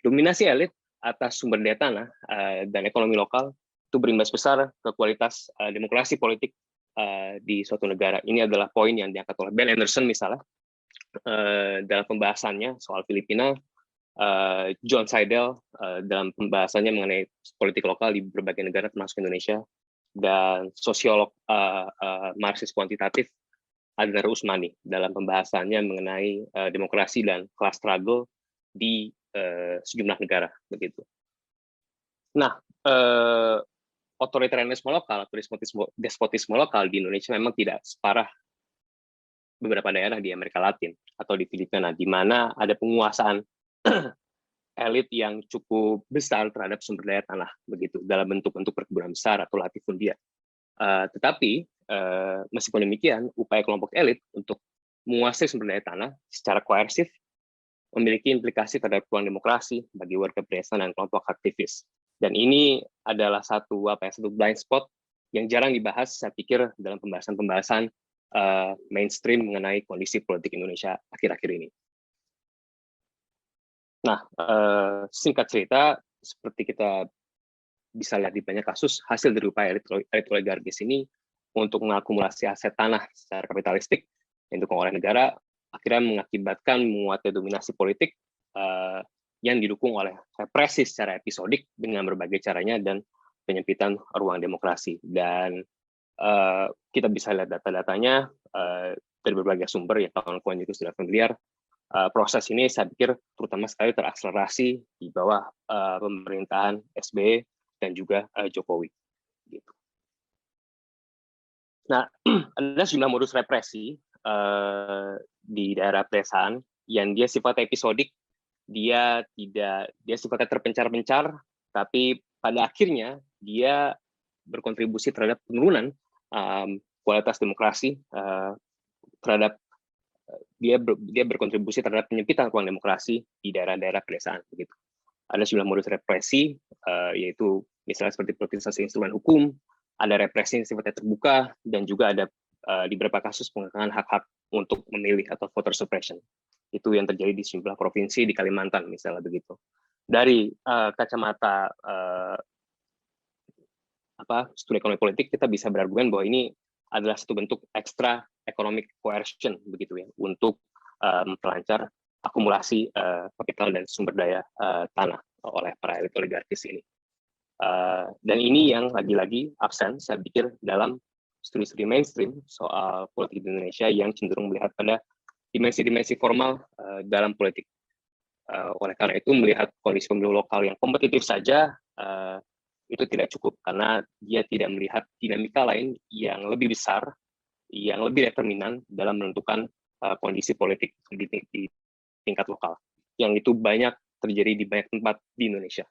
dominasi elit atas sumber daya tanah dan ekonomi lokal itu berimbas besar ke kualitas demokrasi politik di suatu negara. Ini adalah poin yang diangkat oleh Ben Anderson misalnya dalam pembahasannya soal Filipina, John Seidel dalam pembahasannya mengenai politik lokal di berbagai negara termasuk Indonesia, dan sosiolog Marxis kuantitatif Adnan Usmani dalam pembahasannya mengenai demokrasi dan class struggle di sejumlah negara begitu. Nah, otoritarianisme lokal atau despotisme lokal di Indonesia memang tidak separah beberapa daerah di Amerika Latin atau di Filipina, di mana ada penguasaan elit yang cukup besar terhadap sumber daya tanah begitu dalam bentuk-bentuk perkebunan besar atau latifundia. Tetapi meskipun demikian, upaya kelompok elit untuk menguasai sumber daya tanah secara koersif memiliki implikasi terhadap peluang demokrasi bagi warga pedesaan dan kelompok aktivis. Dan ini adalah satu blind spot yang jarang dibahas, saya pikir, dalam pembahasan-pembahasan mainstream mengenai kondisi politik Indonesia akhir-akhir ini. Nah, singkat cerita, seperti kita bisa lihat di banyak kasus, hasil dari upaya elit oligarkis ini untuk mengakumulasi aset tanah secara kapitalistik yang didukung oleh negara, akhirnya mengakibatkan menguatnya dominasi politik yang didukung oleh represi secara episodik dengan berbagai caranya dan penyempitan ruang demokrasi. Dan kita bisa lihat data-datanya dari berbagai sumber, ya kawan-kawan juga sudah familiar. Proses ini saya pikir terutama sekali terakselerasi di bawah pemerintahan SBY dan juga Jokowi. Gitu. Nah, ada sejumlah modus represi di daerah pedesaan yang dia sifatnya episodik, dia sifatnya terpencar-pencar, tapi pada akhirnya dia berkontribusi terhadap penurunan kualitas demokrasi, terhadap dia berkontribusi terhadap penyempitan ruang demokrasi di daerah-daerah pedesaan begitu. Ada sejumlah modus represi, yaitu misalnya seperti politisasi instrumen hukum, ada represi yang sifatnya terbuka, dan juga ada di beberapa kasus pengekangan hak-hak untuk memilih atau voter suppression. Itu yang terjadi di sejumlah provinsi di Kalimantan misalnya begitu. Dari kacamata studi ekonomi politik, kita bisa berargumen bahwa ini adalah satu bentuk extra economic coercion begitu ya, untuk memperlancar akumulasi kapital dan sumber daya tanah oleh para elit oligarkis ini. Dan ini yang lagi-lagi absen, saya pikir, dalam studi-studi mainstream soal politik di Indonesia yang cenderung melihat pada dimensi-dimensi formal dalam politik. Oleh karena itu, melihat kondisi pemilu lokal yang kompetitif saja itu tidak cukup, karena dia tidak melihat dinamika lain yang lebih besar, yang lebih determinan dalam menentukan kondisi politik di tingkat lokal, yang itu banyak terjadi di banyak tempat di Indonesia.